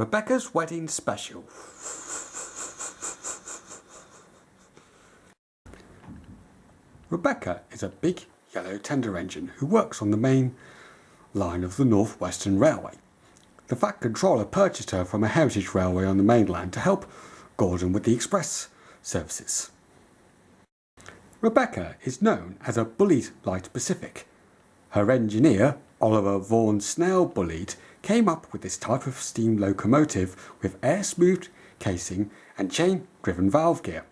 Rebecca's Wedding Special. Rebecca is a big yellow tender engine who works on the main line of the North Western Railway. The Fat Controller purchased her from a heritage railway on the mainland to help Gordon with the express services. Rebecca is known as a bullied light Pacific. Her engineer, Oliver Vaughan Snell Bullied, came up with this type of steam locomotive with air-smoothed casing and chain-driven valve gear.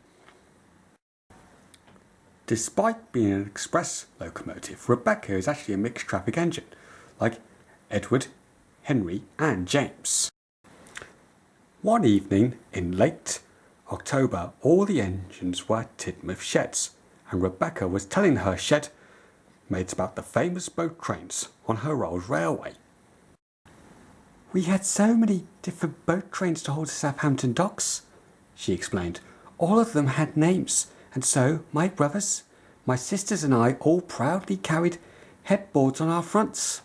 Despite being an express locomotive, Rebecca is actually a mixed traffic engine, like Edward, Henry and James. One evening in late October, all the engines were at Tidmouth sheds, and Rebecca was telling her shed mates about the famous boat trains on her old railway. "We had so many different boat trains to hold to Southampton docks," she explained. "All of them had names, and so my brothers, my sisters and I all proudly carried headboards on our fronts.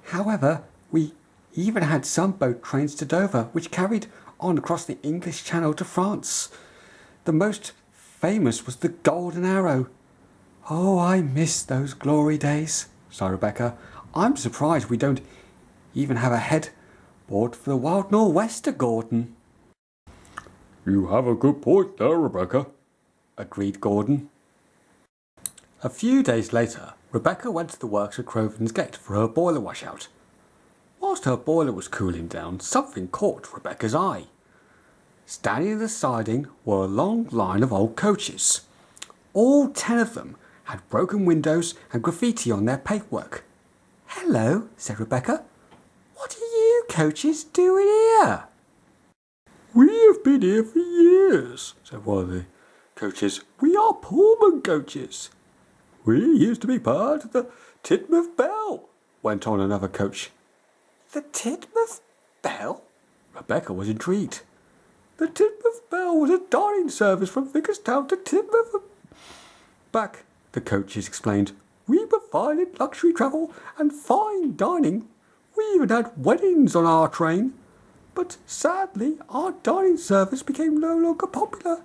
However, we even had some boat trains to Dover, which carried on across the English Channel to France. The most famous was the Golden Arrow. Oh, I miss those glory days," sighed Rebecca. "I'm surprised we don't even have a headboard for the Wild Nor'Wester, Gordon." "You have a good point there, Rebecca," agreed Gordon. A few days later, Rebecca went to the works at Crovan's Gate for her boiler washout. Whilst her boiler was cooling down, something caught Rebecca's eye. Standing in the siding were a long line of old coaches. All 10 of them had broken windows and graffiti on their paintwork. "Hello," said Rebecca. "What are you coaches doing here?" "We have been here for years," said one of the coaches. "We are Pullman coaches." "We used to be part of the Tidmouth Bell," went on another coach. "The Tidmouth Bell?" Rebecca was intrigued. "The Tidmouth Bell was a dining service from Vicarstown to Tidmouth and back," the coaches explained. "We provided luxury travel and fine dining. We even had weddings on our train. But sadly, our dining service became no longer popular.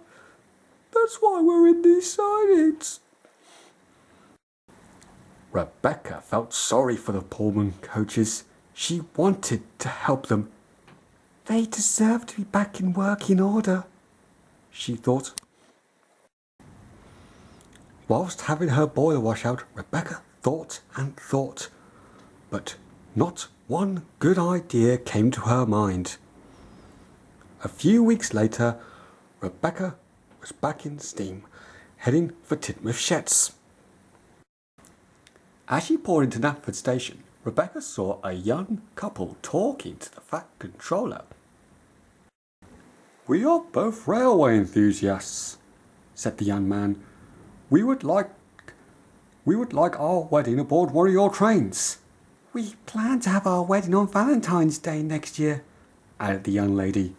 That's why we're in these sidings." Rebecca felt sorry for the Pullman coaches. She wanted to help them. They deserve to be back in working order, she thought. Whilst having her boiler washout, Rebecca thought and thought, but not one good idea came to her mind. A few weeks later, Rebecca was back in steam, heading for Tidmouth sheds. As she pulled into Knapford Station, Rebecca saw a young couple talking to the Fat Controller. "We are both railway enthusiasts," said the young man. We would like our wedding aboard one of your trains." "We plan to have our wedding on Valentine's Day next year," added the young lady.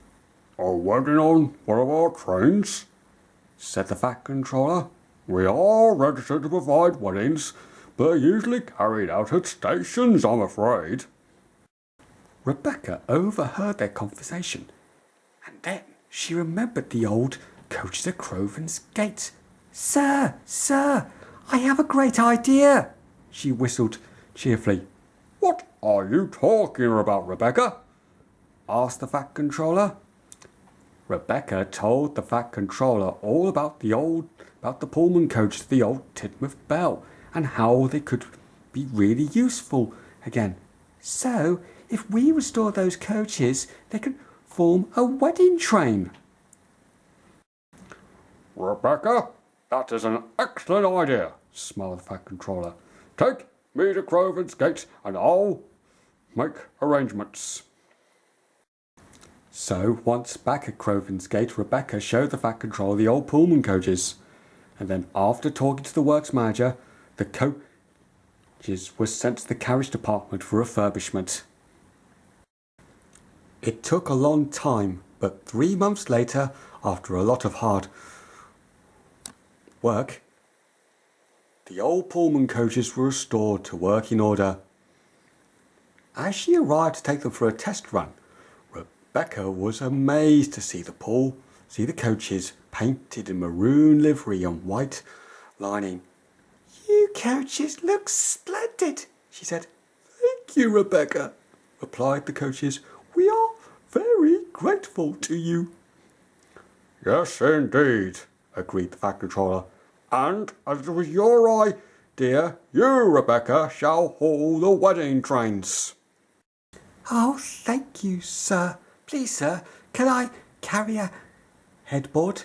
"A wedding on one of our trains?" said the Fat Controller. "We are registered to provide weddings, but are usually carried out at stations, I'm afraid." Rebecca overheard their conversation, and then she remembered the old coaches at Crovan's Gate. Sir, I have a great idea," she whistled cheerfully. "What are you talking about, Rebecca?" asked the Fat Controller. Rebecca told the Fat Controller all about the Pullman coach to the old Tidmouth Bell and how they could be really useful again. "So, if we restore those coaches, they could form a wedding train." "Rebecca, that is an excellent idea," smiled the Fat Controller. "Take me to Crovan's Gate and I'll make arrangements." So, once back at Crovan's Gate, Rebecca showed the Fat Controller the old Pullman coaches. And then, after talking to the works manager, the coaches were sent to the carriage department for refurbishment. It took a long time, but 3 months later, after a lot of hard work, the old Pullman coaches were restored to working order. As she arrived to take them for a test run, Rebecca was amazed to see the coaches painted in maroon livery and white lining. "You coaches look splendid," she said. "Thank you, Rebecca," replied the coaches. "We are very grateful to you." "Yes, indeed," agreed the Fat Controller. "And as it was your idea, you, Rebecca, shall haul the wedding trains." "Oh, thank you, sir. Please, sir, can I carry a headboard?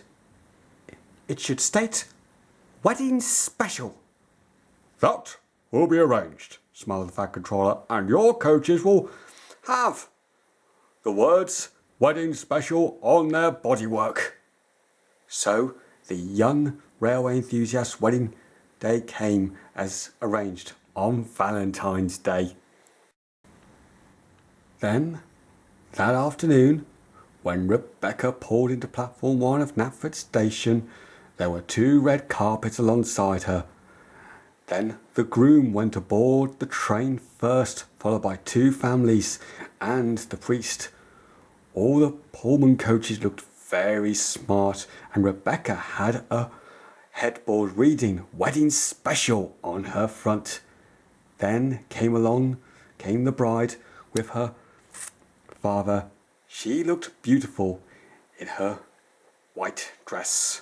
It should state, 'Wedding Special.'" "That will be arranged," smiled the Fat Controller, "and your coaches will have the words 'Wedding Special' on their bodywork." So the young railway enthusiast's wedding day came as arranged on Valentine's Day. Then, that afternoon, when Rebecca pulled into platform 1 of Knapford Station, there were 2 red carpets alongside her. Then the groom went aboard the train first, followed by 2 families and the priest. All the Pullman coaches looked very smart, and Rebecca had a headboard reading "Wedding Special" on her front. Then came the bride with her father. She looked beautiful in her white dress.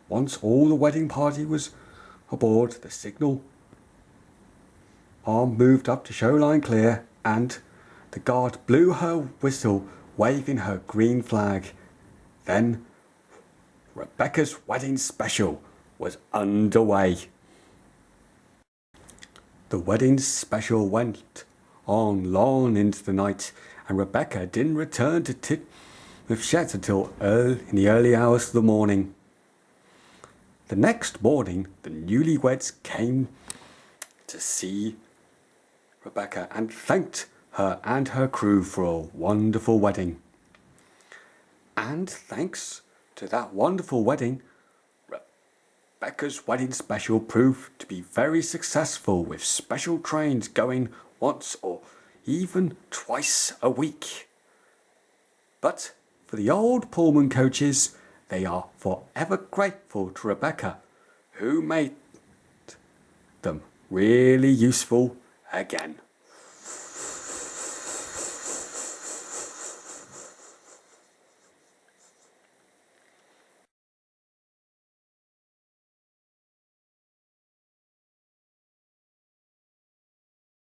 Once all the wedding party was aboard, the signal arm moved up to show line clear, and the guard blew her whistle, waving her green flag. Then Rebecca's wedding special was underway. The wedding special went on long into the night, and Rebecca didn't return to Tidmouth until in the early hours of the morning. The next morning, the newlyweds came to see Rebecca and thanked her and her crew for a wonderful wedding. And thanks to that wonderful wedding, Rebecca's wedding special proved to be very successful, with special trains going once or even twice a week. But for the old Pullman coaches, they are forever grateful to Rebecca, who made them really useful again.